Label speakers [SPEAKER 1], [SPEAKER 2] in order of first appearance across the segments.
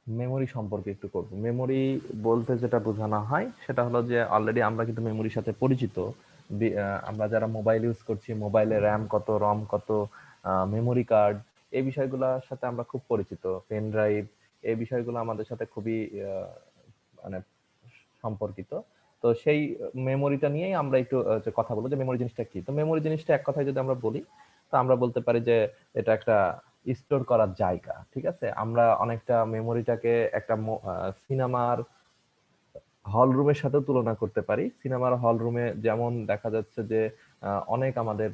[SPEAKER 1] Memory সম্পর্কে একটু করব। মেমোরি বলতে যেটা বোঝানো হয় সেটা হলো যে অলরেডি আমরা কিন্তু মেমোরির সাথে পরিচিত। আমরা যারা মোবাইল ইউজ করছি, মোবাইলে র্যাম কত, রম কত, মেমোরি কার্ড, এই বিষয়গুলোর সাথে আমরা খুব পরিচিত। পেন ড্রাইভ, এই বিষয়গুলো আমাদের সাথে খুবই মানে সম্পর্কিত। তো সেই মেমোরিটা নিয়েই আমরা একটু কথা বলবো যে মেমোরি জিনিসটা কি। তো মেমোরি জিনিসটা এক কথায় যদি আমরা বলি, তো আমরা বলতে পারি যে এটা একটা স্টোর করার জায়গা। ঠিক আছে, আমরা অনেকটা মেমোরিটাকে একটা সিনেমার হল রুমের সাথেও তুলনা করতে পারি। সিনেমার হল রুমে যেমন দেখা যাচ্ছে যে অনেক আমাদের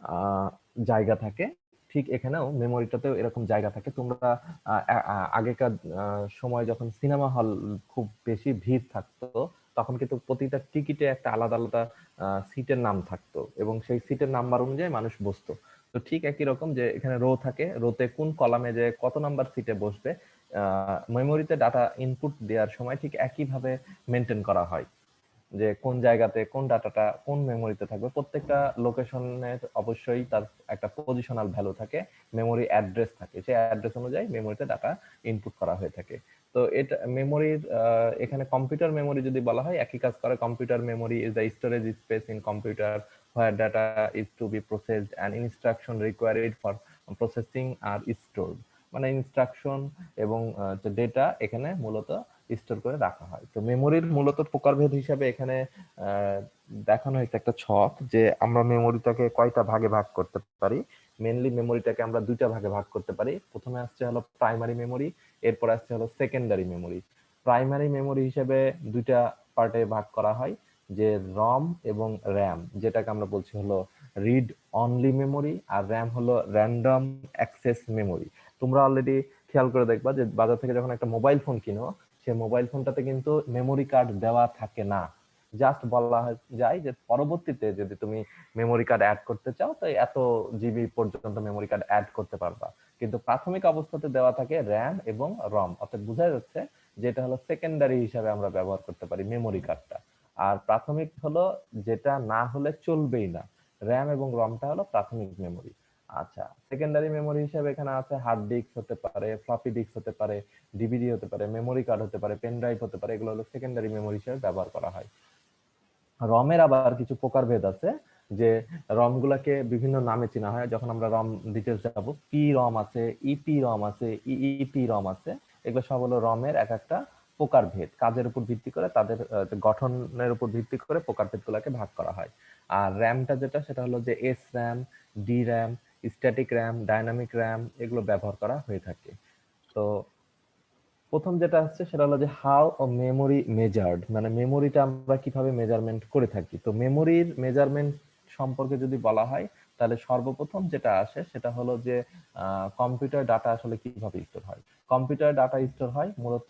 [SPEAKER 1] আহ, জায়গা থাকে, ঠিক এখানেও মেমোরিটাতেও এরকম জায়গা থাকে। তোমরা আগেকার সময় যখন সিনেমা হল খুব বেশি ভিড় থাকতো, তখন কিন্তু প্রতিটা টিকিটে একটা আলাদা আলাদা সিটের নাম থাকতো এবং সেই সিটের নাম্বার অনুযায়ী মানুষ বসতো। তো ঠিক একই রকম যে এখানে রো থাকে, রোতে কোন কলামে যে কত নাম্বার সিটে বসবে, মেমোরিতে ডাটা ইনপুট দেওয়ার সময় ঠিক একইভাবে মেনটেন করা হয় যে কোন জায়গাতে কোন ডাটাটা কোন মেমোরিতে থাকবে। প্রত্যেকটা লোকেশনের অবশ্যই তার একটা পজিশনাল ভ্যালু থাকে, মেমোরি অ্যাড্রেস থাকে, সেই অ্যাড্রেস অনুযায়ী মেমোরিতে ডাটা ইনপুট করা হয়ে থাকে। তো এটা মেমোরির এখানে কম্পিউটার মেমোরি যদি বলা হয় একই কাজ করে। Computer memory is the storage space in computer where data is to be processed and instruction required for processing are stored। মানে ইনস্ট্রাকশন এবং ডেটা এখানে মূলত স্টোর করে রাখা হয়। তো মেমোরির মূলত প্রকারভেদ হিসাবে এখানে আহ, দেখানো হয়েছে একটা ছক যে আমরা মেমোরিটাকে কয়টা ভাগে ভাগ করতে পারি। মেনলি মেমোরিটাকে আমরা দুইটা ভাগে ভাগ করতে পারি। প্রথমে আসছে হলো প্রাইমারি মেমোরি, এরপর আসছে হলো সেকেন্ডারি মেমোরি। প্রাইমারি মেমোরি হিসেবে দুইটা পার্টে ভাগ করা হয়, যে রম এবং র্যাম, যেটাকে আমরা বলছি হলো রিড অনলি মেমোরি, আর র্যাম হলো র্যান্ডম অ্যাক্সেস মেমোরি। তোমরা অলরেডি খেয়াল করে দেখবা যে বাজার থেকে যখন একটা মোবাইল ফোন কিনো, সে মোবাইল ফোনটাতে কিন্তু মেমোরি কার্ড দেওয়া থাকে না। জাস্ট বলা যায় যে পরবর্তীতে যদি তুমি মেমোরি কার্ড অ্যাড করতে চাও তো এত জিবি পর্যন্ত মেমোরি কার্ড অ্যাড করতে পারবা। কিন্তু প্রাথমিক অবস্থাতে দেওয়া থাকে র্যাম এবং রম, অর্থাৎ বোঝা যাচ্ছে যে এটা হলো সেকেন্ডারি হিসাবে আমরা ব্যবহার করতে পারি মেমোরি কার্ডটা। আর প্রাথমিক হলো যেটা না হলে চলবেই না, র্যাম এবং রমটা হলো প্রাথমিক মেমোরি। আচ্ছা, সেকেন্ডারি মেমোরি হিসেবে এখানে আছে হার্ড ডিস্ক হতে পারে, ফ্লপি ডিস্ক হতে পারে, ডিভিডি হতে পারে, মেমোরি কার্ড হতে পারে, পেন ড্রাইভ হতে পারে, এগুলো হলো সেকেন্ডারি মেমোরি হিসেবে ব্যবহার করা হয়। রমের আবার কিছু প্রকারভেদ আছে, যে রম গুলাকে বিভিন্ন নামে চেনা হয়। যখন আমরা রম ডিটেলস যাব, পি রম আছে, ইপি রম আছে, ইইপি রম আছে, এগুলো সব হলো রমের এক একটা প্রকারভেদ। কাজের উপর ভিত্তি করে তাদের গঠনের উপর ভিত্তি করে প্রকারভেদ গুলাকে ভাগ করা হয়। আর র্যামটা যেটা, সেটা হলো যে S RAM, D RAM, static RAM, dynamic RAM, এগুলো ব্যবহার করা হয়ে থাকে। তো প্রথম যেটা আসছে সেটা হলো যে হাউ মেমোরি মেজার্ড, মানে মেমোরিটা আমরা কিভাবে মেজারমেন্ট করে থাকি। তো মেমোরির মেজারমেন্ট সম্পর্কে যদি বলা হয়, তাহলে সর্বপ্রথম যেটা আসে সেটা হলো যে কম্পিউটার ডাটা আসলে কিভাবে স্টোর হয়। কম্পিউটার ডাটা স্টোর হয় মূলত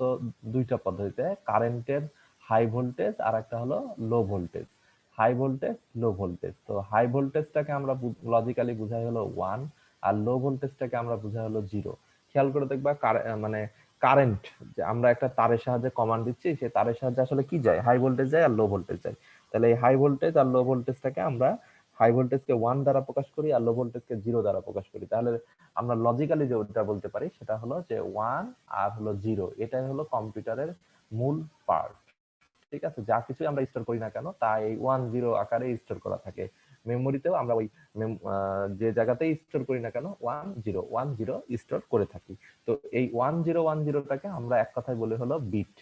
[SPEAKER 1] দুইটা পদ্ধতিতে, কারেন্টের হাই ভোল্টেজ আর একটা হলো low voltage. High voltage, low voltage. তো হাই ভোল্টেজটাকে আমরা লজিক্যালি বুঝাই হলো 1, আর লো ভোল্টেজটাকে আমরা বুঝাই হলো 0। খেয়াল করে দেখবা মানে কারেন্ট, যে আমরা একটা তারের সাহায্যে কমান্ড দিচ্ছি, সেই তারের সাহায্যে আসলে কি যায়, হাই ভোল্টেজ যায় আর লো ভোল্টেজ যায়। তাহলে এই হাই ভোল্টেজ আর লো ভোল্টেজটাকে আমরা হাই ভোল্টেজকে 1 দ্বারা প্রকাশ করি আর লো ভোল্টেজকে 0 দ্বারা প্রকাশ করি। তাহলে আমরা লজিক্যালি যেটা বলতে পারি সেটা হলো যে 1 আর হলো 0, এটাই হলো কম্পিউটারের মূল পার্ট। ঠিক আছে, যা কিছু আমরা স্টোর করি না কেন তা এই 1 0 আকারে স্টোর করা থাকে। মেমোরিতেও আমরা ওই যে জায়গাতেই স্টোর করি না কেন 1 0 1 0 স্টোর করে থাকি। তো এই 1 0 1 0টাকে আমরা এক কথায় বলে হলো বিট।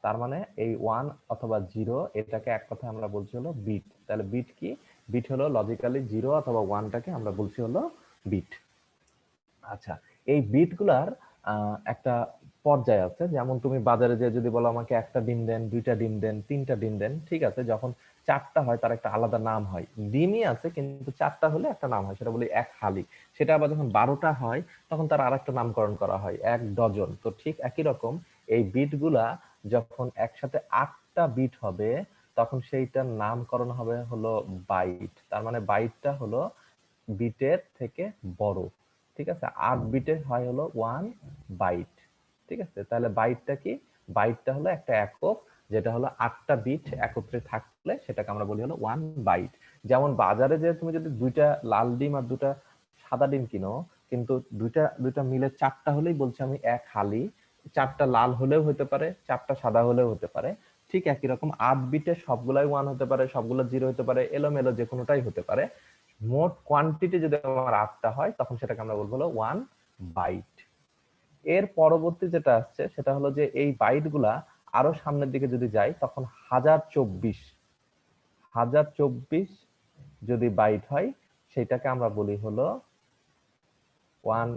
[SPEAKER 1] তার মানে এই 1 অথবা 0 এটাকে এক কথায় আমরা বলছি হলো বিট। তাহলে বিট কি? বিট হলো লজিক্যালি 0 অথবা 1টাকে আমরা বলছি হলো বিট। আচ্ছা, এই বিটগুলার একটা পর্যায় আছে। যেমন তুমি বাজারে যে যদি বলো আমাকে একটা ডিম দেন, দুইটা ডিম দেন, তিনটা ডিম দেন, ঠিক আছে, যখন চারটা হয় তার একটা আলাদা নাম হয়। ডিমই আছে কিন্তু চারটা হলে একটা নাম হয়, সেটা বলি এক হালি। সেটা আবার যখন 12টা হয় তখন তার আর একটা নামকরণ করা হয়, 1 ডজন। তো ঠিক একই রকম এই বিটগুলা যখন একসাথে 8টা বিট হবে তখন সেইটার নামকরণ হবে হলো বাইট। তার মানে বাইটটা হলো বিটের থেকে বড়। ঠিক আছে, 8 বিটের হয় হলো 1 বাইট। ঠিক আছে, তাহলে বাইটটা কি? বাইটটা হলো একটা একক, যেটা হলো 8টা বিট একত্রে থাকলে সেটাকে আমরা বলি হলো 1 বাইট। যেমন বাজারে যে তুমি যদি দুইটা লাল ডিম আর দুটা সাদা ডিম কিনো, কিন্তু দুইটা দুইটা মিলে 4টা হলেই বলছি আমি এক হালি, 4টা লাল হলেও হতে পারে, 4টা সাদা হলেও হতে পারে। ঠিক একই রকম 8 বিটে সবগুলাই 1 হতে পারে, সবগুলো 0 হতে পারে, এলোমেলো যে কোনোটাই হতে পারে। মোট কোয়ান্টিটি যদি আমার 8টা হয় তখন সেটাকে আমরা বলবো হলো 1 বাইট। এর পরবর্তী যেটা আসছে সেটা হলো যে এই বাইট গুলা আরো সামনের দিকে যদি যাই তখন 1024 যদি বাইট হয় সেটাকে আমরা বলি হলো 1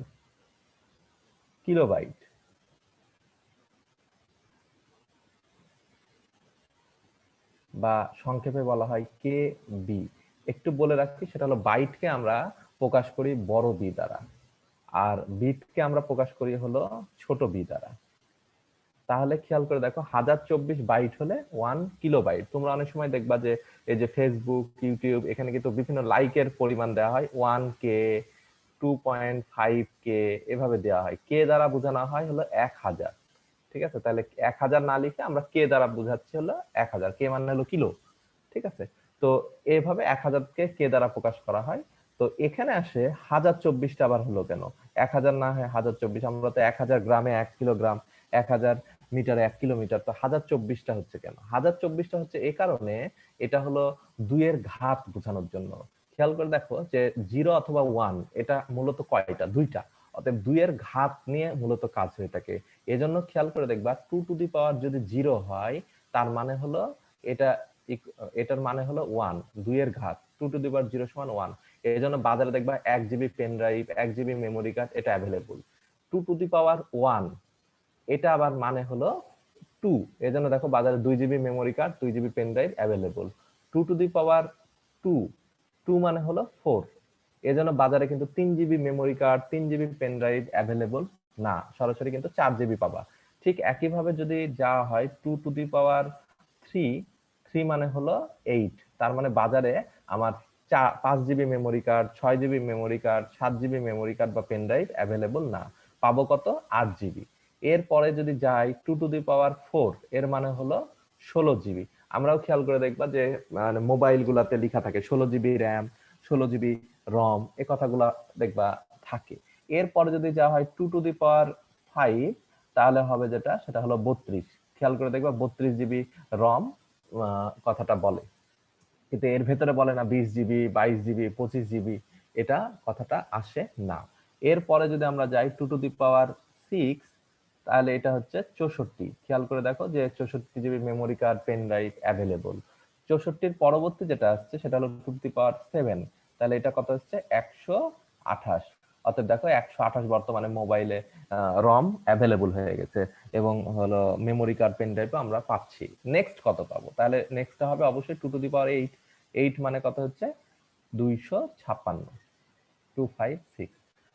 [SPEAKER 1] কিলোবাইট। বা সংক্ষেপে বলা হয় কে বি। একটু বলে রাখি, সেটা হলো বাইটকে আমরা প্রকাশ করি বড় বি দ্বারা, আর বিটকে আমরা প্রকাশ করি হলো ছোট বি দ্বারা। তাহলে খেয়াল করে দেখো 1024 বাইট হলে 1 কিলোবাইট। তোমরা অনেক সময় দেখবা যে এই যে ফেসবুক, ইউটিউব, এখানে কিন্তু বিভিন্ন লাইকের পরিমাণ দেওয়া হয় 1K, 2.5K এভাবে দেওয়া হয়। কে দ্বারা বোঝানো হয় হলো 1000। ঠিক আছে, তাহলে 1000 না লিখে আমরা কে দ্বারা বোঝাচ্ছি হলো 1000, কে মানে হলো কিলো। ঠিক আছে, তো এইভাবে 1000কে কে দ্বারা প্রকাশ করা হয়। তো এখানে আসে 1024টা আবার হলো কেন? 1000 না হয় 1024, আমরা তো 1000 গ্রামে 1 কিলোগ্রাম, 1000 মিটারে 1 কিলোমিটার, তো 1024টা হচ্ছে কেন? 1024টা হচ্ছে এই কারণে, এটা হলো 2 এর ঘাত বোঝানোর জন্য। খেয়াল করে দেখো যে 0 অথবা 1 এটা মূলত কয়টা? 2টা। অতএব 2 এর ঘাত নিয়ে মূলত কাজ হয়ে থাকে। এজন্য খেয়াল করে দেখবা 2 টু দি পাওয়ার যদি 0 হয় তার মানে হলো এটা, এটার মানে হলো 1, 2 এর ঘাত, 2 টু দি পাওয়ার 0 সমান 1। এই জন্য বাজারে দেখবা 1 GB pen drive, 1 GB memory card এটা অ্যাভেলেবল। 2 টু দি পাওয়ার 1 এটা আবার মানে হলো 2। এই জন্য দেখো বাজারে 2 GB memory card, 2 GB pen drive available. 2 to the power 2, 2 মানে হলো 4। এই জন্য বাজারে কিন্তু 3 GB memory card, 3 GB pen drive available না, সরাসরি কিন্তু 4 জিবি পাবা। ঠিক একইভাবে যদি যাওয়া হয় 2 টু দি পাওয়ার 3, 3 মানে হলো 8। তার মানে বাজারে আমার 5 GB memory card, 6 GB memory card, 7 GB memory card বা পেন ড্রাইভ অ্যাভেলেবল না, পাবো কত? 8 জিবি। এরপরে যদি যাই 2 টু দি পাওয়ার 4, এর মানে হলো 16 জিবি। আমরাও খেয়াল করে দেখবা যে মানে মোবাইল গুলাতে লেখা থাকে 16 জিবি র্যাম, 16 জিবি রম, এই কথাগুলা দেখবা থাকে। এরপরে যদি যাওয়া হয় 2 টু দি পাওয়ার 5, তাহলে হবে যেটা সেটা হলো 32। খেয়াল করে দেখবা 32 জিবি রম কথাটা বলে, কিন্তু এর ভেতরে বলে না 20 জিবি, 22 জিবি, 25 জিবি, এটা কথাটা আসে না। এরপরে যদি আমরা যাই 2 টু দি পাওয়ার 6, তাহলে এটা হচ্ছে 64। খেয়াল করে দেখো যে 64 GB memory card, pen drive available. 64-র পরবর্তী যেটা আসছে সেটা হলো 2 টু দি পাওয়ার 7, তাহলে এটা কত হচ্ছে? 128। অর্থাৎ দেখো 128 বর্তমানে মোবাইলে রম অ্যাভেলেবল হয়ে গেছে, এবং হলো মেমোরি কার্ড, পেন ড্রাইভও আমরা পাচ্ছি। নেক্সট কত পাবো? তাহলে নেক্সটটা হবে অবশ্যই 2 টু দি পাওয়ার 8। 8 মানে কত হচ্ছে? 256, 256।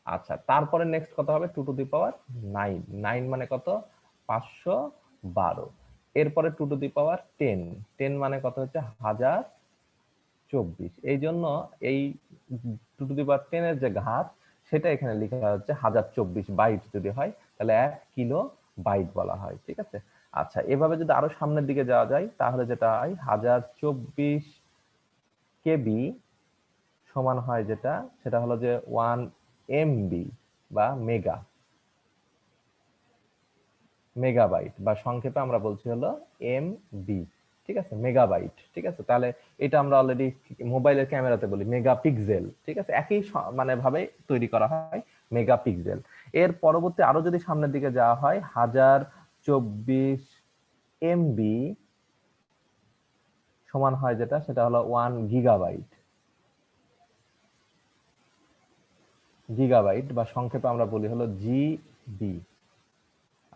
[SPEAKER 1] আচ্ছা, তারপরে নেক্সট কত হবে? 2 টু দি পাওয়ার 9। 9 মানে কত? 512। এরপরে 2 টু দি পাওয়ার 10। 10 মানে কত হচ্ছে? 1024। এই জন্য এই 2 টু দি পাওয়ার 10 এর যে ঘাত সেটা এখানে লেখা হচ্ছে 1024 বাইট। যদি হয় তাহলে 1 কিলো বাইট বলা হয়। ঠিক আছে, আচ্ছা, এভাবে যদি আরো সামনের দিকে যাওয়া যায় তাহলে যেটা হয় 1024 কেবি সমান হয় যেটা, সেটা হলো যে 1 এমবি বা মেগাবাইট, বা সংক্ষেপে আমরা বলছি হলো এমবি। ঠিক আছে, মেগাবাইট। ঠিক আছে, তাহলে এটা আমরা অলরেডি মোবাইলের ক্যামেরাতে বলি মেগাপিক্সেল। ঠিক আছে, একই মানে ভাবে তৈরি করা হয়, মেগাপিক্সেল। এর পরবর্তী আরো যদি সামনের দিকে যাওয়া হয় 1024 এমবি সমান হয় যেটা, সেটা হলো 1 গিগাবাইট। গিগাবাইট বা সংক্ষেপে আমরা বলি হলো জিবি।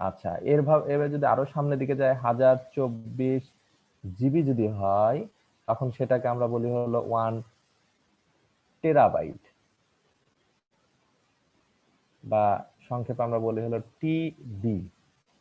[SPEAKER 1] আচ্ছা, এবার যদি আরো সামনের দিকে যায় 1024 জিবি যদি হয় তখন সেটাকে আমরা বলি হলো 1 টেরাবাইট, বা সংক্ষেপে আমরা বলি হলো টিবি।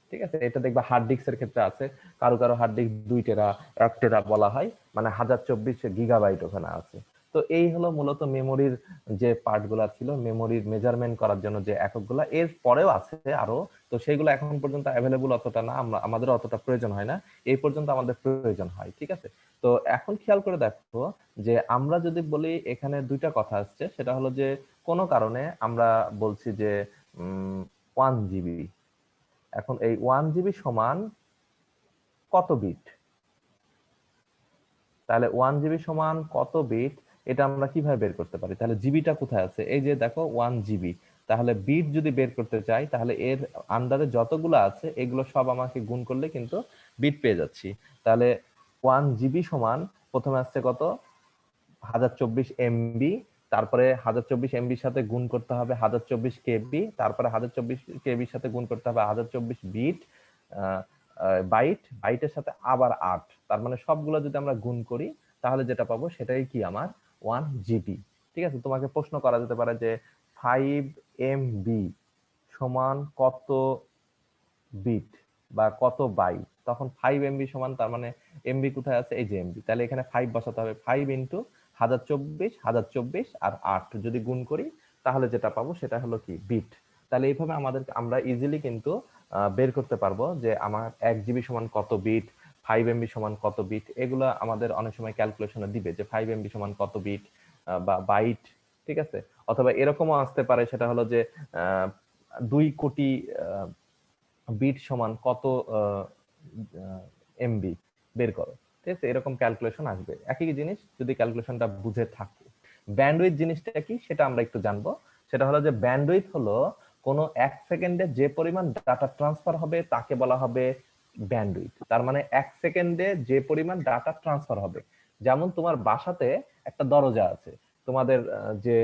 [SPEAKER 1] ঠিক আছে, এটা দেখবা হার্ড ডিস্কের ক্ষেত্রে আছে, কারো কারো হার্ড ডিস্ক 2 টেরা, 1 টেরা বলা হয়, মানে 1024 গিগাবাইট ওখানে আছে। তো এই হলো মূলত মেমোরির যে পার্ট গুলা ছিল, মেমোরির মেজারমেন্ট করার জন্য যে একক গুলা। এর পরেও আছে আরো, তো সেইগুলো এখন পর্যন্ত অ্যাভেলেবল অতটা না, আমাদের অতটা প্রয়োজন হয় না, এই পর্যন্ত আমাদের প্রয়োজন হয়। ঠিক আছে, তো এখন খেয়াল করে দেখো যে আমরা যদি বলি এখানে 2টা কথা আসছে, সেটা হলো যে কোনো কারণে আমরা বলছি যে 1 GB। এখন এই 1 GB সমান কত বিট? তাহলে 1 GB সমান কত বিট, এটা আমরা কিভাবে বের করতে পারি? তাহলে জিবিটা কোথায় আছে? এই যে দেখো 1 GB। তাহলে বিট যদি বের করতে চাই তাহলে এর আন্ডারে যতগুলো আছে এগুলো সব আমাকে গুণ করলে কিন্তু বিট পেয়ে যাচ্ছি। তাহলে 1 GB সমান প্রথমে আসছে কত? 1024 MB। তারপরে 1024 MBর সাথে গুণ করতে হবে 1024 KB। তারপরে 1024 KB সাথে গুণ করতে হবে 1024 বিট বাইটের সাথে আবার 8। তার মানে সবগুলো যদি আমরা গুণ করি তাহলে যেটা পাবো সেটাই কি আমার 1 GB। ঠিক আছে, তোমাকে প্রশ্ন করা যেতে পারে যে 5 MB সমান কত বিট বা কত বাইট? তখন 5 MB সমান, তার মানে এমবি কোথায় আছে? এই যে এমবি। তাহলে এখানে 5 বসাতে হবে। 5 ইন্টু 1024 আর 8 যদি গুণ করি তাহলে যেটা পাবো সেটা হলো কি? বিট। তাহলে এইভাবে আমরা ইজিলি কিন্তু বের করতে পারবো যে আমার 1 GB সমান কত বিট, 5 MB সমান কত বিট। এগুলো আমাদের অনেক সময় ক্যালকুলেশনে দিবে যে 5 MB সমান কত বিট বা বাইট। ঠিক আছে, অথবা এরকমও আসতে পারে, সেটা হলো যে 2 কোটি বিট সমান কত এমবি বের করো। ঠিক আছে, এরকম ক্যালকুলেশন আসবে। একই জিনিস যদি ক্যালকুলেশনটা বুঝে থাকে। ব্যান্ডউইথ জিনিসটা কি সেটা আমরা একটু জানবো। সেটা হলো যে ব্যান্ডউইথ হলো কোনো 1 সেকেন্ডে যে পরিমাণ ডাটা ট্রান্সফার হবে তাকে বলা হবে ব্যান্ডউইথ। তার মানে 1 সেকেন্ডে যে পরিমাণ ডাটা ট্রান্সফার হবে। যেমন তোমার বাসাতে একটা দরজা আছে, তোমাদের যে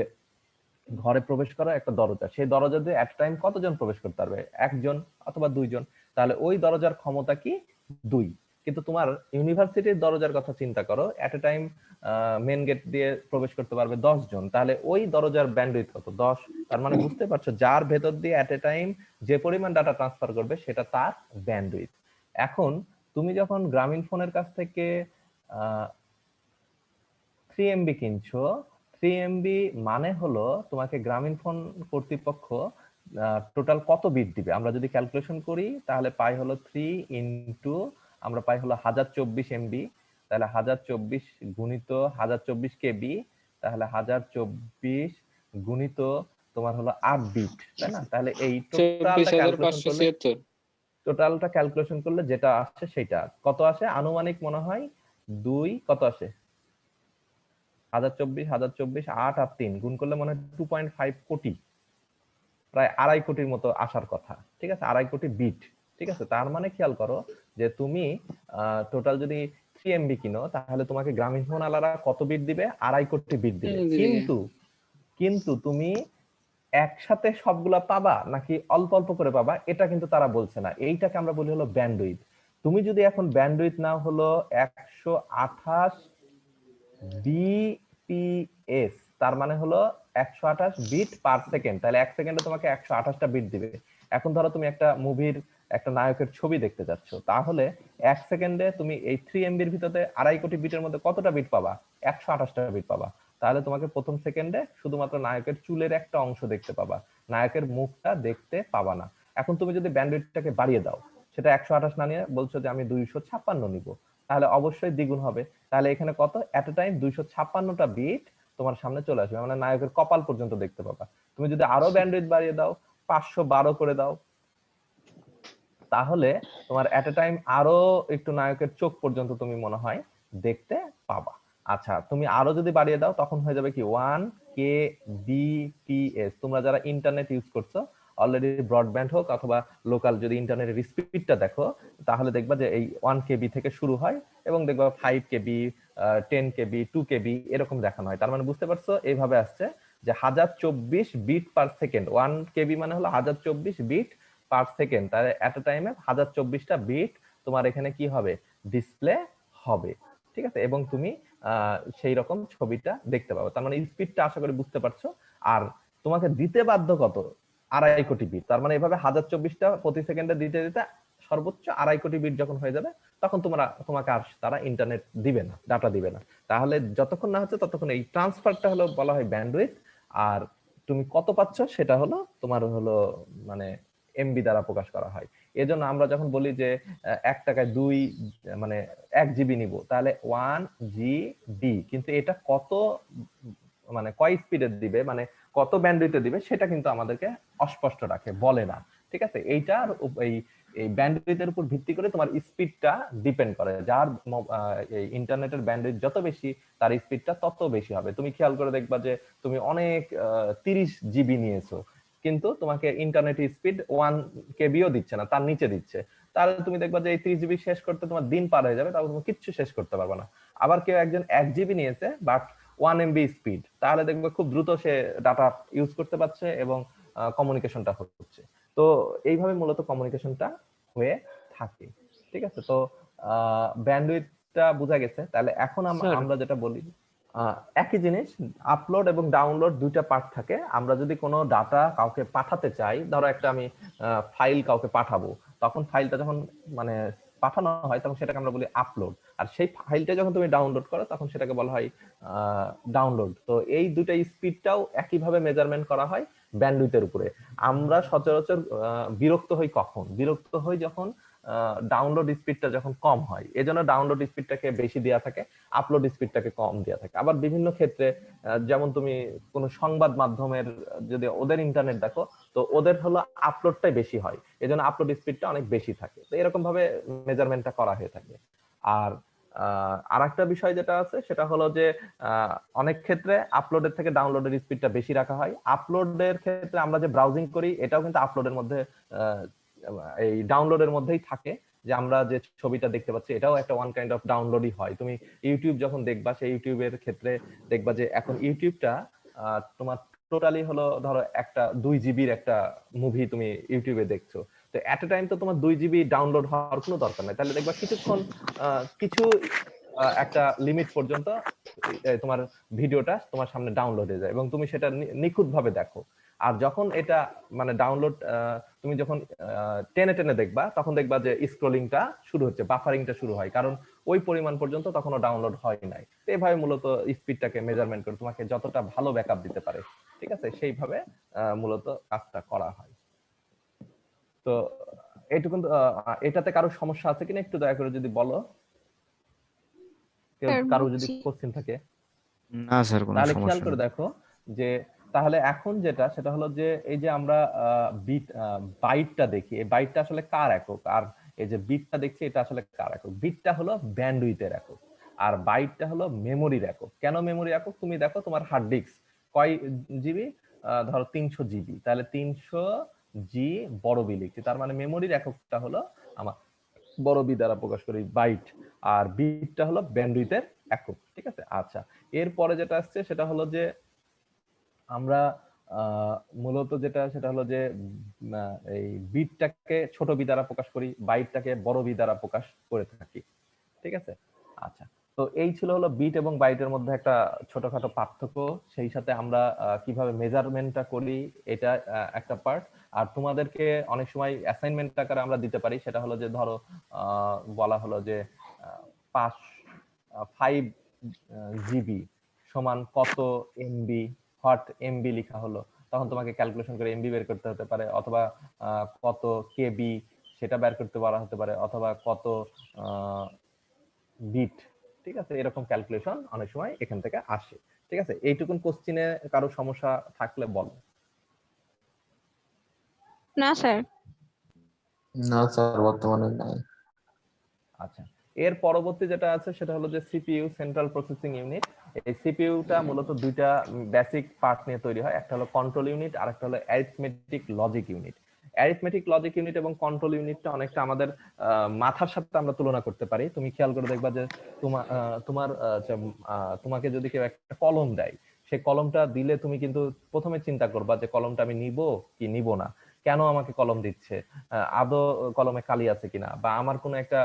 [SPEAKER 1] ঘরে প্রবেশ করা একটা দরজা, সেই দরজা দিয়ে এট টাইম কতজন প্রবেশ করতে পারবে? একজন অথবা দুইজন। তাহলে ওই দরজার ক্ষমতা কি? 2। কিন্তু তোমার ইউনিভার্সিটির দরজার কথা চিন্তা করো, এট এ টাইম মেন গেট দিয়ে প্রবেশ করতে পারবে 10 জন। তাহলে ওই দরজার ব্যান্ডউইথ কত? 10। তার মানে বুঝতে পারছো, যার ভেতর দিয়ে এট এ টাইম যে পরিমাণ ডাটা ট্রান্সফার করবে সেটা তার ব্যান্ডউইথ। এখন তুমি যখন গ্রামীণ ফোনের কাছ থেকে 3 MB কিনছো, 3 MB মানে হলো তোমাকে গ্রামীণ ফোন কর্তৃপক্ষ টোটাল কত বিট দিবে? আমরা যদি ক্যালকুলেশন করি তাহলে পাই হলো 3 ইন্টু, আমরা পাই হলো 1024 MB। তাহলে 1024 গুণিত 1024 KB, তাহলে 1024 গুণিত তোমার হলো 8 বিট, তাই না? তাহলে এই টোটালটা ক্যালকুলেশন করলে যেটা আসছে সেটা কত আসে? আনুমানিক মনে হয় 2, কত আসে? 1024 8 আর 3 গুণ করলে মনে হয় 2.5 কোটি, প্রায় 2.5 কোটির মতো আসার কথা। ঠিক আছে, 2.5 কোটি বিট। ঠিক আছে, তার মানে খেয়াল করো যে তুমি টোটাল যদি 3 MB কিনো তাহলে তোমাকে গ্রামীণ ফোন আলারা কত বিট দিবে? 2.5 কোটি বিট দিবে। কিন্তু কিন্তু তুমি একসাথে সবগুলা পাবা নাকি অল্প অল্প করে পাবা এটা কিন্তু তারা বলছে না। এইটাকে আমরা বলি হলো ব্যান্ডউইথ। তুমি যদি এখন ব্যান্ডউইথ নাও হলো 128 বিপিএস, তার মানে হলো 128 বিট পার সেকেন্ড। তাহলে 1 সেকেন্ডে তোমাকে 128টা বিট দিবে। এখন ধরো তুমি একটা মুভির একটা নায়কের ছবি দেখতে যাচ্ছ, তাহলে 1 সেকেন্ডে তুমি এই 3 MBর ভিতরে 2.5 কোটি বিটের মধ্যে কতটা বিট পাবা? 128টা বিট পাবা। তাহলে তোমাকে প্রথম সেকেন্ডে শুধুমাত্র নায়কের চুলের একটা অংশ দেখতে পাবা, নায়কের মুখটা দেখতে পাবা না। এখন তুমি যদি ব্যান্ডউইথটাকে বাড়িয়ে দাও, সেটা 128 না নিয়ে বলছো যে আমি 256 নিব, তাহলে অবশ্যই দ্বিগুণ হবে। তাহলে এখানে কত? এট এ টাইম 256টা বিট তোমার সামনে চলে আসবে, মানে নায়কের কপাল পর্যন্ত দেখতে পাবা। তুমি যদি আরো ব্যান্ডউইথ বাড়িয়ে দাও, 512 করে দাও, তাহলে তোমার এট এ টাইম আরো একটু নায়কের চোখ পর্যন্ত তুমি মনে হয় দেখতে পাবা। আচ্ছা, তুমি আরো যদি বাড়িয়ে দাও তখন হয়ে যাবে কি 1 kbps। তোমরা যারা ইন্টারনেট ইউজ করছো অলরেডি, ব্রডব্যান্ড হোক অথবা লোকাল, যদি ইন্টারনেটের স্পিডটা দেখো তাহলে দেখবা যে এই 1 KB থেকে শুরু হয় এবং দেখবা 5 KB, 10 KB, 2 KB এরকম দেখানো হয়। তার মানে বুঝতে পারছো, এইভাবে আসছে যে 1024 বিট পার সেকেন্ড। 1 KB মানে হলো 1024 বিট পার সেকেন্ড। তাহলে এট এ টাইমে 1024টা বিট তোমার এখানে কি হবে? ডিসপ্লে হবে। ঠিক আছে, এবং তুমি সেই রকম ছবিটা দেখতে পাবো। তার মানে স্পিডটা আশা করি বুঝতে পারছো। আর তোমাকে দিতে বাধ্য কত? 2.5 কোটি বিট। তার মানে এভাবে 1024টা প্রতি সেকেন্ডে দিতে দিতে সর্বোচ্চ 2.5 কোটি বিট যখন হয়ে যাবে তখন তোমাকে আর তারা ইন্টারনেট দিবে না, ডাটা দিবে না। তাহলে যতক্ষণ না হচ্ছে ততক্ষণ এই ট্রান্সফারটা হলো বলা হয় ব্যান্ডউইথ। আর তুমি কত পাচ্ছ সেটা হলো তোমার হলো মানে এমবি দ্বারা প্রকাশ করা হয়। এজন্য আমরা যখন বলি যে 1 টাকায় 2 মানে 1 GB নিব, তাহলে 1 GB, কিন্তু এটা কত মানে কয় স্পিডে দিবে, মানে কত ব্যান্ডউইথে দিবে, সেটা কিন্তু আমাদেরকে অস্পষ্ট রাখে, বলে না। ঠিক আছে, এইটার এই এই ব্যান্ডউইথের উপর ভিত্তি করে তোমার স্পিডটা ডিপেন্ড করে। যার এই ইন্টারনেটের ব্যান্ডউইথ যত বেশি, তার স্পিডটা তত বেশি হবে। তুমি খেয়াল করে দেখবা যে তুমি অনেক 30 জিবি নিয়েছো, কিন্তু তোমাকে ইন্টারনেট স্পিড 1 কেবিও দিচ্ছে না, তার নিচে দিচ্ছে। তাহলে তুমি দেখবা যে এই 30 জিবি শেষ করতে তোমার দিন পার হয়ে যাবে, তারপর তুমি কিচ্ছু শেষ করতে পারবে না। আবার কেউ একজন 1 জিবি নিয়েছে বাট 1 এমবি স্পিড, তাহলে দেখবে খুব দ্রুত সে ডাটা ইউজ করতে পারছে এবং কমিউনিকেশনটা হচ্ছে। তো এইভাবে মূলত কমিউনিকেশনটা হয়ে থাকে। ঠিক আছে, তো ব্যান্ডউইথটা বোঝা গেছে। তাহলে এখন
[SPEAKER 2] স্যার
[SPEAKER 1] আমরা যেটা বলি, একই জিনিস, আপলোড এবং ডাউনলোড দুইটা পার্ট থাকে। আমরা যদি কোনো ডাটা কাউকে পাঠাতে চাই, ধরো একটা আমি ফাইল কাউকে পাঠাবো, তখন ফাইলটা যখন মানে পাঠানো হয় তখন সেটাকে আমরা বলি আপলোড। আর সেই ফাইলটা যখন তুমি ডাউনলোড করো তখন সেটাকে বলা হয় ডাউনলোড। তো এই দুইটা স্পিডটাও একইভাবে মেজারমেন্ট করা হয় ব্যান্ডউইথের উপরে। আমরা সচরাচর বিরক্ত হই কখন? বিরক্ত হই যখন ডাউনলোড স্পিডটা যখন কম হয়, এজন্য ডাউনলোড স্পিডটাকে বেশি দেওয়া থাকে, আপলোড স্পিডটাকে কম দেওয়া থাকে। আবার বিভিন্ন ক্ষেত্রে যেমন তুমি কোন সংবাদ মাধ্যমের যদি ওদের ইন্টারনেট দেখো, তো ওদের হলো আপলোডটাই বেশি হয়, এজন্য আপলোড স্পিডটা অনেক বেশি থাকে। তো এরকম ভাবে মেজারমেন্টটা করা হয়ে থাকে। আর আরেকটা বিষয় যেটা আছে সেটা হলো যে অনেক ক্ষেত্রে আপলোডের থেকে ডাউনলোডের স্পিডটা বেশি রাখা হয়। আপলোডের ক্ষেত্রে আমরা যে ব্রাউজিং করি এটাও কিন্তু আপলোডের মধ্যে এই ডাউনলোডের মধ্যেই থাকে। যে আমরা যে ছবিটা দেখতে পাচ্ছি এটাও একটা ওয়ান কাইন্ড অফ ডাউনলোডই হয়। তুমি ইউটিউব যখন দেখবা, সেই ইউটিউবের ক্ষেত্রে দেখবা যে এখন ইউটিউবটা তোমার টোটালি হলো ধরো একটা 2 জিবির একটা মুভি তুমি ইউটিউবে দেখছো, তো এট এ টাইম তো তোমার 2 জিবি ডাউনলোড হওয়ার কোনো দরকার নাই। তাহলে দেখবা কিছুক্ষণ কিছু একটা লিমিট পর্যন্ত তোমার ভিডিওটা তোমার সামনে ডাউনলোড হয়ে যায় এবং তুমি সেটা নিখুঁত ভাবে দেখো। আর যখন এটা মানে ডাউনলোড তুমি যখন টেনে টেনে দেখবা, তখন দেখবা যে স্ক্রলিংটা শুরু হচ্ছে, বাফারিংটা শুরু হয়, কারণ ওই পরিমাণ পর্যন্ত তখনও ডাউনলোড হয় নাই। তো এইভাবে মূলত স্পিডটাকে মেজারমেন্ট করে তোমাকে যতটা ভালো ব্যাকআপ দিতে পারে, ঠিক আছে, সেইভাবে মূলত কাজটা করা হয়। তো এইটুকু, এটাতে কারো সমস্যা আছে কিনা একটু দয়া করে যদি বলো, কেউ
[SPEAKER 3] স্যার
[SPEAKER 1] কারো যদি
[SPEAKER 3] বুঝছি।
[SPEAKER 1] কোশ্চেন থাকে।
[SPEAKER 2] না স্যার, কোনো
[SPEAKER 1] তাহলে খেয়াল
[SPEAKER 2] সমস্যা
[SPEAKER 1] করে
[SPEAKER 2] নেই।
[SPEAKER 1] দেখো যে তাহলে এখন যেটা সেটা হলো যে এই যে আমরা বিট বাইটটা দেখি, এই বাইটটা আসলে কার একক, আর এই যে বিটটা দেখছি এটা আসলে কার একক? বিটটা হলো ব্যান্ডউইথের একক, আর বাইটটা হলো মেমোরির একক। কেন মেমোরি একক? তুমি দেখো তোমার হার্ড ডিস্ক কয় জিবি, ধরো 300 জিবি, তাহলে 300 জি বড় বি লিখছি, তার মানে মেমোরির এককটা হলো আমার বড় বি দ্বারা প্রকাশ করি বাইট, আর বিটটা হলো ব্যান্ডউইথের একক। ঠিক আছে, আচ্ছা। এরপরে যেটা আসছে সেটা হলো যে আমরা মূলত যেটা সেটা হলো যে এই বিটটাকে ছোট বি দ্বারা প্রকাশ করি, বাইটটাকে বড় বি দ্বারা প্রকাশ করে থাকি। ঠিক আছে, আচ্ছা। তো এই ছিল হলো বিট এবং বাইটের মধ্যে একটা ছোটখাটো পার্থক্য। সেই সাথে আমরা কিভাবে মেজারমেন্টটা করি এটা একটা পার্ট। আর তোমাদেরকে অনেক সময় অ্যাসাইনমেন্ট আকারে আমরা দিতে পারি, সেটা হলো যে ধরো বলা হলো যে 5 জিবি সমান কত এমবি, হট এমবি লেখা হলো, তখন তোমাকে ক্যালকুলেশন করে এমবি বের করতে হতে পারে, অথবা কত কেবি সেটা বের করতে বলা হতে পারে, অথবা কত বিট। ঠিক আছে, এরকম ক্যালকুলেশন অনেক সময় এখান থেকে আসে। ঠিক আছে, এইটুকুন কোশ্চিনে কারো সমস্যা থাকলে বলো।
[SPEAKER 3] না স্যার।
[SPEAKER 4] না স্যার, বর্তমানে নাই।
[SPEAKER 1] আচ্ছা, এর পরবর্তী যেটা আছে সেটা হলো যে সিপিইউ, সেন্ট্রাল প্রসেসিং ইউনিট। এই সিপিইউটা মূলত দুইটা বেসিক পার্ট নিয়ে তৈরি হয়, একটা হলো কন্ট্রোল ইউনিট আর একটা হলো arithmetic logic unit. Arithmetic logic unit এবং কন্ট্রোল ইউনিটটা অনেকটা আমাদের মাথার সাথে আমরা তুলনা করতে পারি। তুমি খেয়াল করে দেখবা যে তোমাকে যদি কেউ একটা কলম দেয়, সেই কলমটা দিলে তুমি কিন্তু প্রথমে চিন্তা করবা যে কলমটা আমি নিব কি নিব না, কেন আমাকে কলম দিচ্ছে, আদৌ কলমে কালি আছে কিনা, বা আমার কোনো একটা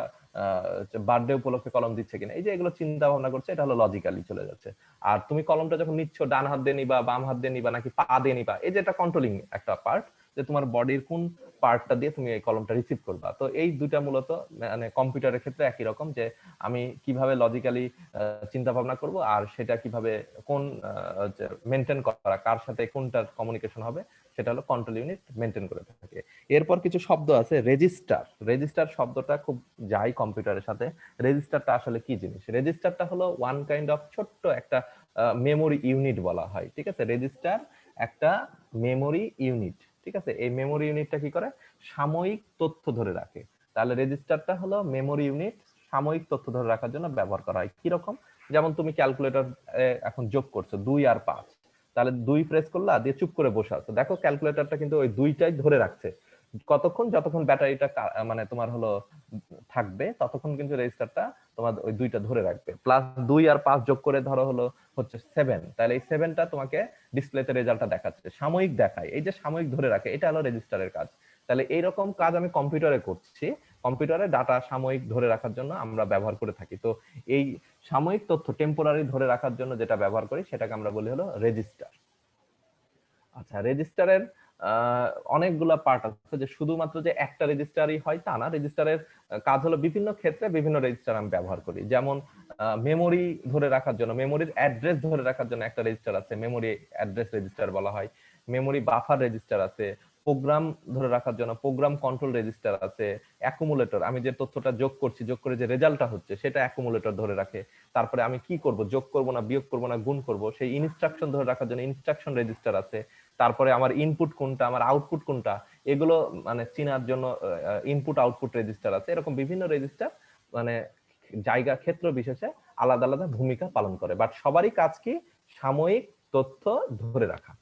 [SPEAKER 1] বার্থডে উপলক্ষে কলম দিচ্ছে কিনা, এই যে এগুলো চিন্তা ভাবনা করছে, এটা হলো লজিক্যালি চলে যাচ্ছে। আর তুমি কলমটা যখন নিচ্ছ, ডান হাত দিয়ে নিবা, বাম হাত দিয়ে নিবা, নাকি পা দিয়ে নিবা, এই যে এটা কন্ট্রোলিং একটা পার্ট, যে তোমার বডির কোন পার্টটা দিয়ে তুমি এই কলমটা রিসিভ করবা। তো এই দুইটা মূলত মানে কম্পিউটারের ক্ষেত্রে একই রকম, যে আমি কিভাবে লজিক্যালি চিন্তা ভাবনা করব আর সেটা কিভাবে কোন মেনটেন করা, কার সাথে কোনটার কমিউনিকেশন হবে, সেটা হলো কন্ট্রোল ইউনিট মেনটেন করে থাকে। এরপর কিছু শব্দ আছে, রেজিস্টার। রেজিস্টার শব্দটা খুব যাই কম্পিউটারের সাথে। রেজিস্টারটা আসলে কি জিনিস? রেজিস্টারটা হলো ওয়ান কাইন্ড অফ ছোট্ট একটা মেমোরি ইউনিট বলা হয়, ঠিক আছে। রেজিস্টার একটা মেমোরি ইউনিট, ঠিক আছে। এই মেমোরি ইউনিটটা কি করে, সাময়িক তথ্য ধরে রাখে। তাহলে রেজিস্টারটা হলো মেমোরি ইউনিট, সাময়িক তথ্য ধরে রাখার জন্য ব্যবহার করা হয়। কি রকম, যেমন তুমি ক্যালকুলেটর এখন যোগ করছো 2 আর 5, তাহলে 2 প্রেস করলা, দিয়ে চুপ করে বসে আছো, দেখো ক্যালকুলেটরটা কিন্তু ওই 2টাই ধরে রাখছে। কতক্ষণ, যতক্ষণ ব্যাটারিটা মানে তোমার হলো থাকবে, ততক্ষণ কিন্তু রেজিস্টারটা তোমার ওই 2টা ধরে রাখবে। প্লাস 2 আর 5 যোগ করে ধরো হলো হচ্ছে 7, তাহলে এই 7টা তোমাকে ডিসপ্লেতে রেজাল্টটা দেখাচ্ছে, সাময়িক দেখায়। এই যে সাময়িক ধরে রাখে, এটা হলো রেজিস্টারের কাজ। তাহলে এইরকম কাজ আমি কম্পিউটারে করছি, কম্পিউটারে ডাটা সাময়িক ধরে রাখার জন্য আমরা ব্যবহার করে থাকি। তো এই সাময়িক তথ্য টেম্পোরারি ধরে রাখার জন্য যেটা ব্যবহার করি সেটাকে আমরা বলি হলো রেজিস্টার। আচ্ছা, রেজিস্টারের অনেকগুলা পার্ট আছে, যে শুধুমাত্র যে একটা রেজিস্টারই হয় তা না। রেজিস্টারের কাজ হলো বিভিন্ন ক্ষেত্রে বিভিন্ন রেজিস্টার আমি ব্যবহার করি। যেমন মেমোরি ধরে রাখার জন্য, মেমোরির অ্যাড্রেস ধরে রাখার জন্য একটা রেজিস্টার আছে, মেমোরি অ্যাড্রেস রেজিস্টার বলা হয়। মেমোরি বাফার রেজিস্টার আছে। প্রোগ্রাম ধরে রাখার জন্য প্রোগ্রাম কন্ট্রোল রেজিস্টার আছে। অ্যাকুমুলেটর, আমি যে তথ্যটা যোগ করছি, যোগ করে যে রেজাল্টটা হচ্ছে সেটা অ্যাকুমুলেটর ধরে রাখে। তারপরে আমি কি করব, যোগ করব না বিয়োগ করব না গুণ করব, সেই ইনস্ট্রাকশন ধরে রাখার জন্য ইনস্ট্রাকশন রেজিস্টার আছে। তারপরে আমার ইনপুট কোনটা, আমার আউটপুট কোনটা, এগুলো মানে চেনার জন্য ইনপুট আউটপুট রেজিস্টার আছে। এরকম বিভিন্ন রেজিস্টার মানে জায়গা ক্ষেত্র বিশেষে আলাদা আলাদা ভূমিকা পালন করে, বাট সবারই কাজ কি, সাময়িক তথ্য ধরে রাখা।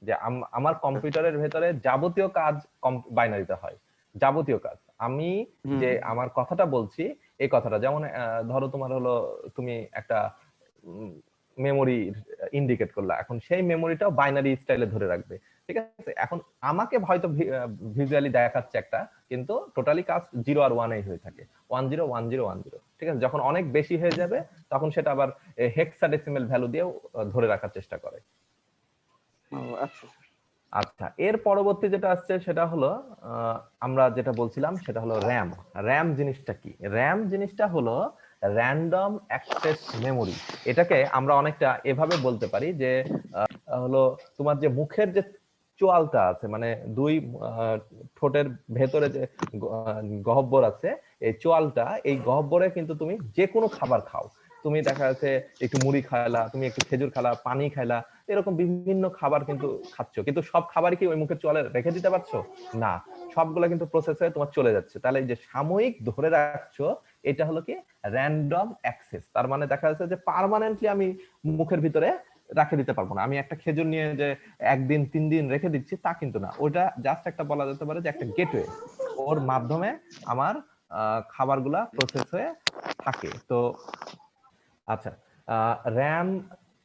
[SPEAKER 1] যে আমার কম্পিউটারের ভেতরে যাবতীয় কাজ বাইনারিতে হয়, যাবতীয় কাজ। আমি যে আমার কথাটা বলছি, এই কথাটা যেমন ধরো তোমার হলো তুমি একটা মেমোরি ইন্ডিকেট করলা, এখন সেই মেমোরিটাও বাইনারি স্টাইলে ধরে রাখবে, ঠিক আছে। এখন আমাকে হয়তো ভিজুয়ালি দেখাচ্ছে একটা, কিন্তু টোটালি কাজ 0 আর 1 এই হয়ে থাকে, 10101010, ঠিক আছে। যখন অনেক বেশি হয়ে যাবে তখন সেটা আবার হেক্সাডেসিমেল ভ্যালু দিয়েও ধরে রাখার চেষ্টা করে।
[SPEAKER 3] আচ্ছা
[SPEAKER 1] আচ্ছা, এর পরবর্তী যেটা আসছে সেটা হলো আমরা যেটা বলছিলাম সেটা হলো র্যাম। র্যাম জিনিসটা কি, র্যাম জিনিসটা হলো র্যান্ডম অ্যাক্সেস মেমোরি। এটাকে আমরা অনেকটা এভাবে বলতে পারি যে হলো তোমার যে মুখের যে চোয়ালটা আছে, মানে দুই ঠোঁটের ভেতরে যে গহ্বর আছে, এই চোয়ালটা, এই গহ্বরে কিন্তু তুমি যে কোনো খাবার খাও, তুমি দেখা যাচ্ছে একটু মুড়ি খাইলা, তুমি একটু খেজুর খালা, পানি খাইলা, এরকম বিভিন্ন খাবার কিন্তু খাচ্ছ, কিন্তু সব খাবার কি ওই মুখের চোয়ালে রেখে দিতে পারছো না, সবগুলা কিন্তু প্রসেস হয়ে তোমার চলে যাচ্ছে। তাহলে এই যে সাময়িক ধরে রাখছো, এটা হলো কি র্যান্ডম অ্যাক্সেস। তার মানে দেখা যাচ্ছে যে পার্মানেন্টলি আমি মুখের ভিতরে রাখে দিতে পারবো না। আমি একটা খেজুর নিয়ে যে 1 দিন 3 দিন রেখে দিচ্ছি তা কিন্তু না, ওটা জাস্ট একটা বলা যেতে পারে যে একটা গেটওয়ে, ওর মাধ্যমে আমার খাবারগুলা প্রসেস হয়ে থাকে। তো আচ্ছা, র্যাম,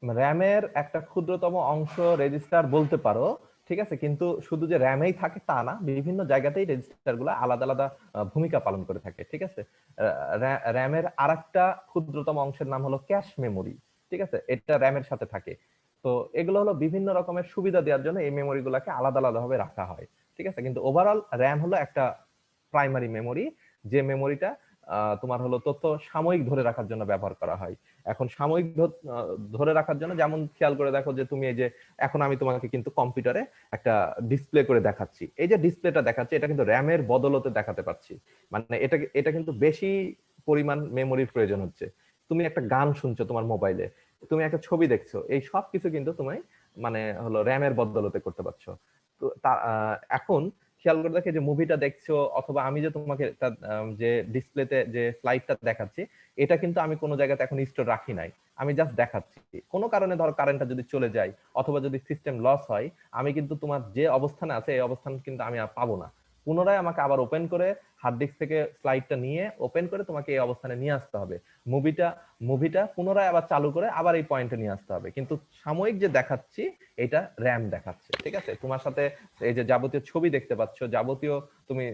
[SPEAKER 1] র্যামের একটা ক্ষুদ্রতম অংশ রেজিস্টার বলতে পারো, ঠিক আছে। কিন্তু শুধু যে র্যামেই থাকে তা না, বিভিন্ন জায়গাতেই রেজিস্টার গুলো আলাদা আলাদা ভূমিকা পালন করে থাকে, ঠিক আছে। র্যামের আরেকটা ক্ষুদ্রতম অংশের নাম হলো ক্যাশ মেমোরি, ঠিক আছে, এটা র্যামের সাথে থাকে। তো এগুলো হলো বিভিন্ন রকমের সুবিধা দেওয়ার জন্য এই মেমোরি গুলাকে আলাদা আলাদা ভাবে রাখা হয়, ঠিক আছে। কিন্তু ওভারঅল র্যাম হলো একটা প্রাইমারি মেমোরি, যে মেমোরিটা তোমার হলো তথ্য সাময়িক ধরে রাখার জন্য ব্যবহার করা হয়। এখন সাময়িক ধরে রাখার জন্য যেমন খেয়াল করে দেখো যে তুমি এই যে এখন আমি তোমাকে কিন্তু কম্পিউটারে একটা ডিসপ্লে করে দেখাচ্ছি, এই যে ডিসপ্লেটা দেখাচ্ছি এটা কিন্তু র্যামের বদলতে দেখাতে পারছি, মানে এটা কিন্তু বেশি পরিমাণ মেমোরির প্রয়োজন হচ্ছে। তুমি একটা গান শুনছো তোমার মোবাইলে, তুমি একটা ছবি দেখছো, এই সব কিছু কিন্তু তুমি মানে হলো র্যামের বদলতে করতে পারছো। তো এখন খেয়াল করে দেখে যে মুভিটা দেখছো, অথবা আমি যে তোমাকে যে ডিসপ্লেতে যে স্লাইডটা দেখাচ্ছি, এটা কিন্তু আমি কোনো জায়গাতে এখন স্টোর রাখি নাই, আমি জাস্ট দেখাচ্ছি। কোনো কারণে ধরো কারেন্টটা যদি চলে যায় অথবা যদি সিস্টেম লস হয়, আমি কিন্তু তোমার যে অবস্থানে আছে এই অবস্থান কিন্তু আমি আর পাবো না, পুনরায় আমাকে আবার ওপেন করে হার্ড ডিস্ক থেকে স্লাইডটা নিয়ে ওপেন করে তোমাকে এই অবস্থানে নিয়ে আসতে হবে। মুভিটা পুনরায় আবার চালু করে আবার এই পয়েন্টে নিয়ে আসতে হবে। কিন্তু সাময়িক যে দেখাচ্ছি এটা র্যাম দেখাচ্ছে, ঠিক আছে। তোমার সাথে এই যে যাবতীয় ছবি দেখতে পাচ্ছ, যাবতীয় তুমি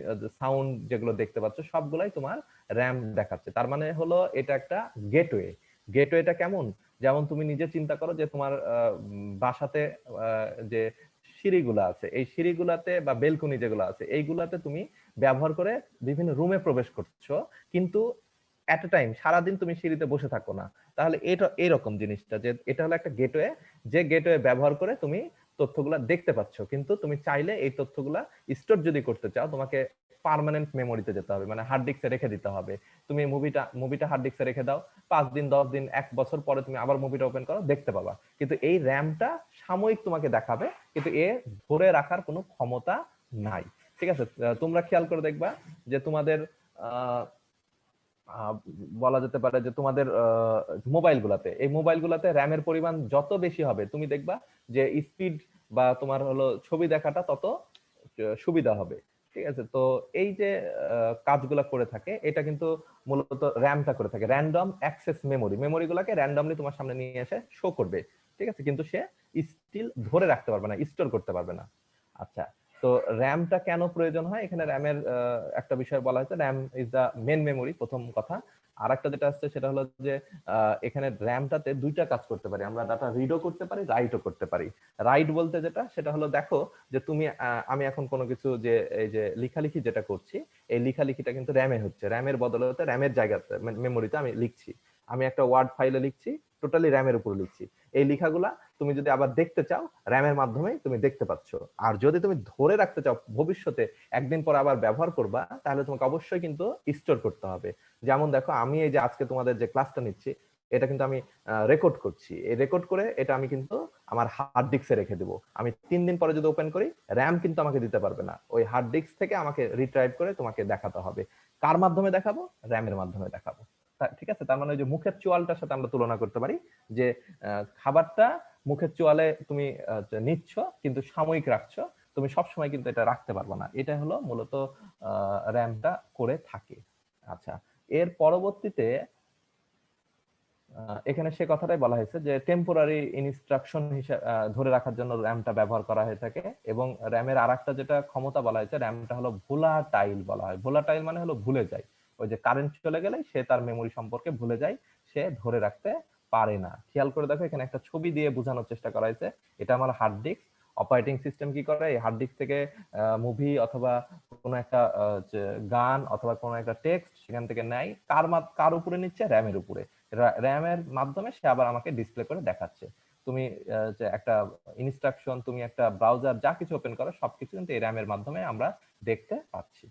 [SPEAKER 1] সাউন্ড যেগুলো দেখতে পাচ্ছ, সবগুলাই তোমার র্যাম দেখাচ্ছে। তার মানে হলো এটা একটা গেটওয়ে। গেটওয়েটা কেমন, যেমন তুমি নিজে চিন্তা করো যে তোমার বাসাতে যে সিঁড়িগুলো আছে, এই সিঁড়িগুলাতে বা বেলকনি যেগুলো আছে, এইগুলাতে তুমি ব্যবহার করে বিভিন্ন রুমে প্রবেশ করছো, কিন্তু এট এ টাইম সারাদিন তুমি সিঁড়িতে বসে থাকো না। তাহলে এটা এইরকম জিনিসটা, যে এটা হলো একটা গেটওয়ে, যে গেটওয়ে ব্যবহার করে তুমি তথ্যগুলা দেখতে পাচ্ছ, কিন্তু তুমি চাইলে এই তথ্যগুলা স্টোর যদি করতে চাও, তোমাকে পার্মানেন্ট মেমোরিতে যেতে হবে, মানে হার্ড ডিস্কে রেখে দিতে হবে। তুমি মুভিটা হার্ড ডিস্কে রেখে দাও, 5 দিন 10 দিন 1 বছর পরে তুমি আবার মুভিটা ওপেন করো, দেখতে পাবা। কিন্তু এই র্যামটা সাময়িক তোমাকে দেখাবে, কিন্তু এ ধরে রাখার কোনো ক্ষমতা নাই। ঠিক আছে, তোমরা খেয়াল করে দেখবা যে তোমাদের বলা যেতে পারে যে তোমাদের মোবাইলগুলোতে র্যামের পরিমাণ যত বেশি হবে, তুমি দেখবা যে স্পিড বা তোমার হলো ছবি দেখাটা তত সুবিধা হবে। ঠিক আছে, তো এই যে কাজগুলা করে থাকে, এটা কিন্তু মূলত র্যামটা করে থাকে। র্যান্ডম অ্যাক্সেস মেমোরি গুলাকে র্যান্ডমলি তোমার সামনে নিয়ে এসে শো করবে। ঠিক আছে, কিন্তু সে স্টিল ধরে রাখতে পারবে না, স্টোর করতে পারবে না। আচ্ছা, তো র্যামটা কেন প্রয়োজন হয়, এখানে র্যামের একটা বিষয় বলা হয়েছে, RAM is the main memory, প্রথম কথা। আর একটা যেটা আসছে সেটা হলো যে এখানে র্যামটাতে দুইটা কাজ করতে পারি আমরা, ডাটা রিডও করতে পারি, রাইটও করতে পারি। রাইট বলতে যেটা সেটা হলো, দেখো যে তুমি আমি এখন কোনো কিছু যে এই যে লেখালেখি যেটা করছি, এই লেখালেখিটা কিন্তু র্যামে হচ্ছে, র্যামের বদলে র্যামের জায়গাতে মেমোরিতে আমি লিখছি। আমি একটা ওয়ার্ড ফাইলে লিখছি, টোটালি র্যামের উপর লিখছি। এই লেখাগুলা তুমি যদি আবার দেখতে চাও, র্যামের মাধ্যমে তুমি দেখতে পাচ্ছ। আর যদি তুমি ধরে রাখতে চাও, ভবিষ্যতে একদিন পর আবার ব্যবহার করবা, তাহলে তোমাকে অবশ্যই কিন্তু স্টোর করতে হবে। যেমন দেখো, আমি এই যে আজকে তোমাদের যে ক্লাসটা নিচ্ছি, এটা কিন্তু আমি রেকর্ড করছি। এই রেকর্ড করে এটা আমি কিন্তু আমার হার্ড ডিস্কে রেখে দেবো। আমি 3 দিন পরে যদি ওপেন করি, র্যাম কিন্তু আমাকে দিতে পারবে না, ওই হার্ড ডিস্ক থেকে আমাকে রিট্রাইভ করে তোমাকে দেখাতে হবে। কার মাধ্যমে দেখাবো? র্যামের মাধ্যমে দেখাবো। ঠিক আছে, তার মানে ওই যে মুখের চোয়ালটার সাথে আমরা তুলনা করতে পারি, যে খাবারটা মুখের চোয়ালে তুমি নিচ্ছ, কিন্তু সাময়িক রাখছো, তুমি সবসময় কিন্তু এটা রাখতে পারবে না। এটা হলো মূলত র্যামটা করে থাকে। আচ্ছা, এর পরবর্তীতে এখানে সে কথাটাই বলা হয়েছে যে টেম্পোরারি ইনস্ট্রাকশন হিসেবে ধরে রাখার জন্য র্যামটা ব্যবহার করা হয়ে থাকে। এবং র্যামের আরেকটা যেটা ক্ষমতা বলা হয়েছে, র্যামটা হলো ভোলাটাইল বলা হয়। ভোলাটাইল মানে হলো ভুলে যায়, ওই যে কারেন্ট চলে গেলে সে তার মেমোরি সম্পর্কে ভুলে যায়, সে ধরে রাখতে পারে না। খেয়াল করে দেখো, এখানে একটা ছবি দিয়ে বোঝানোর চেষ্টা করা হয়েছে। এটা আমার হার্ড ডিস্ক। অপারেটিং সিস্টেম কি করে, এই হার্ড ডিস্ক থেকে মুভি অথবা কোনো একটা গান অথবা কোনো একটা টেক্সট সেখান থেকে নেয়, কার উপরে নিচ্ছে? র্যামের উপরে। র্যামের মাধ্যমে সে আবার আমাকে ডিসপ্লে করে দেখাচ্ছে। তুমি যে একটা ইনস্ট্রাকশন, তুমি একটা ব্রাউজার যা কিছু ওপেন করো, সবকিছু কিন্তু এই র্যামের মাধ্যমে আমরা দেখতে পাচ্ছি।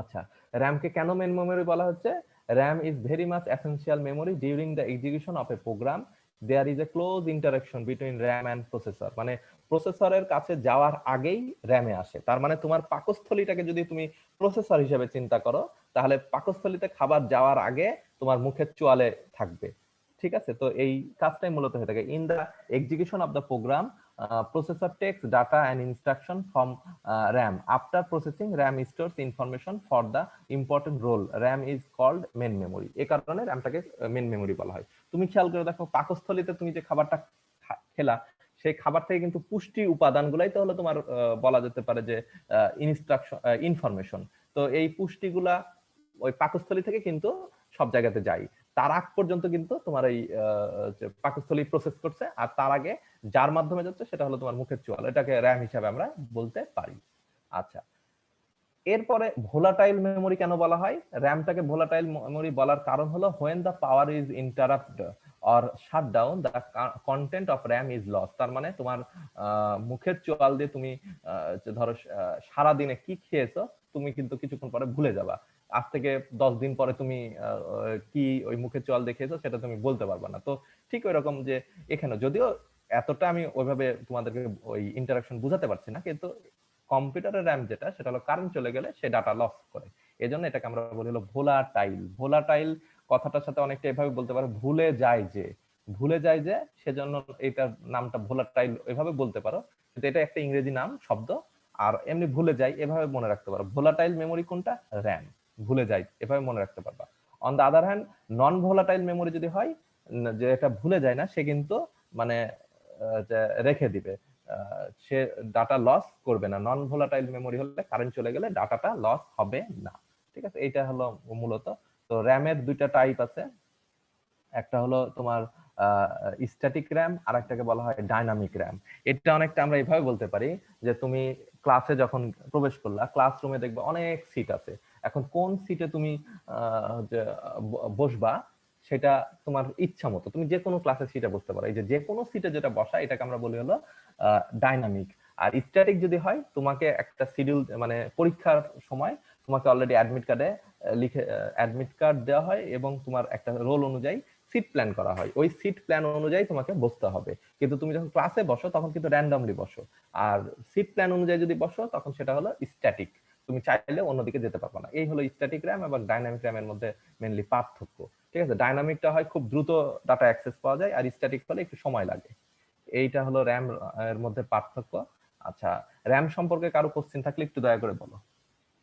[SPEAKER 1] আচ্ছা, র্যামকে কেন মেন মেমোরি বলা হচ্ছে? RAM is very much essential memory during the execution of a program. There is a close interaction between RAM and processor. মানে প্রসেসরের কাছে যাওয়ার আগেই র্যামে আসে। তার মানে তোমার পাকস্থলীটাকে যদি তুমি প্রসেসর হিসেবে চিন্তা করো, তাহলে পাকস্থলীতে খাবার যাওয়ার আগে তোমার মুখের চোয়ালে থাকবে। ঠিক আছে, তো এই কাজটাই মূলত হয়ে থাকে। In the execution of the program, processor takes data and instruction from RAM. After processing, RAM stores information for the important role. RAM is called main memory. এই কারণে র্যামটাকে মেন মেমোরি বলা হয়। তুমি খেয়াল করে দেখো, পাকস্থলীতে তুমি যে খাবারটা খেলা, সেই খাবার থেকে কিন্তু পুষ্টি উপাদানগুলাই তো হলো তোমার বলা যেতে পারে যে ইনফরমেশন। তো এই পুষ্টিগুলা ওই পাকস্থলী থেকে কিন্তু সব জায়গাতে যায়। তার আগ পর্যন্ত কিন্তু তোমার এই পাকস্থলী প্রসেস করছে, আর তার আগে যার মাধ্যমে যাচ্ছে সেটা হলো তোমার মুখের চোয়াল। এটাকে র্যাম হিসাবে আমরা বলতে পারি। আচ্ছা, এরপরে ভোলাটাইল মেমোরি কেন বলা হয়? র্যামটাকে ভোলাটাইল মেমোরি বলার কারণ হলো, when the power is interrupted or shut down, the content of RAM is lost. তার মানে তোমার মুখের চোয়াল দিয়ে তুমি ধরো সারা দিনে কি খেয়েছো, তুমি কিন্তু কিছুক্ষণ পরে ভুলে যাবা। আজ থেকে 10 দিন পরে তুমি কি ওই মুখের চোয়াল দিয়ে খেয়েছো সেটা তুমি বলতে পারবে না। তো ঠিক ওই রকম যে এখানে, যদিও এতটা আমি ওইভাবে তোমাদেরকে ওই ইন্টারাকশন বুঝাতে পারছি না, কিন্তু কম্পিউটারের র্যাম যেটা, সেটা হলো কারেন্ট চলে গেলে সে ডাটা লস করে। এজন্য এটাকে আমরা বলি হলো ভোলাটাইল। ভোলাটাইল কথাটার সাথে অনেকটা এভাবে বলতে পারো, ভুলে যায় যে, ভুলে যায় যে, সেজন্য এটার নামটা ভোলাটাইল এভাবে বলতে পারো। কিন্তু এটা একটা ইংরেজি নাম, শব্দ। আর এমনি ভুলে যায় এভাবে মনে রাখতে পারো। ভোলাটাইল মেমোরি কোনটা? র্যাম। ভুলে যায় এভাবে মনে রাখতে পারবা। On the other hand, non volatile memory যদি হয়, যে এটা ভুলে যায় না, সে কিন্তু মানে রেখে দিবে, সে ডাটা লস করবে না। নন ভোলাটাইল মেমোরি হলে কারেন্ট চলে গেলে ডাটাটা লস হবে না। ঠিক আছে, এটা হলো মূলত। তো র্যামের দুইটা টাইপ আছে, একটা হলো তোমার স্ট্যাটিক র্যাম, আর একটাকে বলা হয় ডাইনামিক র্যাম। এটা অনেকটা আমরা এইভাবে বলতে পারি যে তুমি ক্লাসে যখন প্রবেশ করলা, ক্লাসরুমে দেখবে অনেক সিট আছে। এখন কোন সিটে তুমি বসবা, সেটা তোমার ইচ্ছা মতো, তুমি যে কোনো ক্লাসের সিটে বসতে পারো। এই যে কোনো সিটে যেটা বসা, এটাকে আমরা বলি হলো ডাইনামিক। আর স্ট্যাটিক যদি হয় তোমাকে একটা শিডিউল মানে পরীক্ষার সময় তোমাকে অলরেডি অ্যাডমিট কার্ডে লিখে অ্যাডমিট কার্ড দেওয়া হয় এবং তোমার একটা রোল অনুযায়ী সিট প্ল্যান করা হয়, ওই সিট প্ল্যান অনুযায়ী তোমাকে বসতে হবে। কিন্তু তুমি যখন ক্লাসে বসো তখন কিন্তু র্যান্ডমলি বসো, আর সিট প্ল্যান অনুযায়ী যদি বসো তখন সেটা হলো স্ট্যাটিক, তুমি চাইলে অন্যদিকে যেতে পারবে না। এই হলো স্ট্যাটিক র্যাম এবং ডাইনামিক র্যামের মধ্যে মেইনলি পার্থক্য। ঠিক আছে, ডাইনামিকটা হয় খুব দ্রুত ডাটা অ্যাক্সেস পাওয়া যায়, আর স্ট্যাটিক হলে একটু সময় লাগে। এইটা হলো র্যাম এর মধ্যে পার্থক্য। আচ্ছা, র্যাম সম্পর্কে কারো কোশ্চেন থাকলে একটু দয়া করে বলো।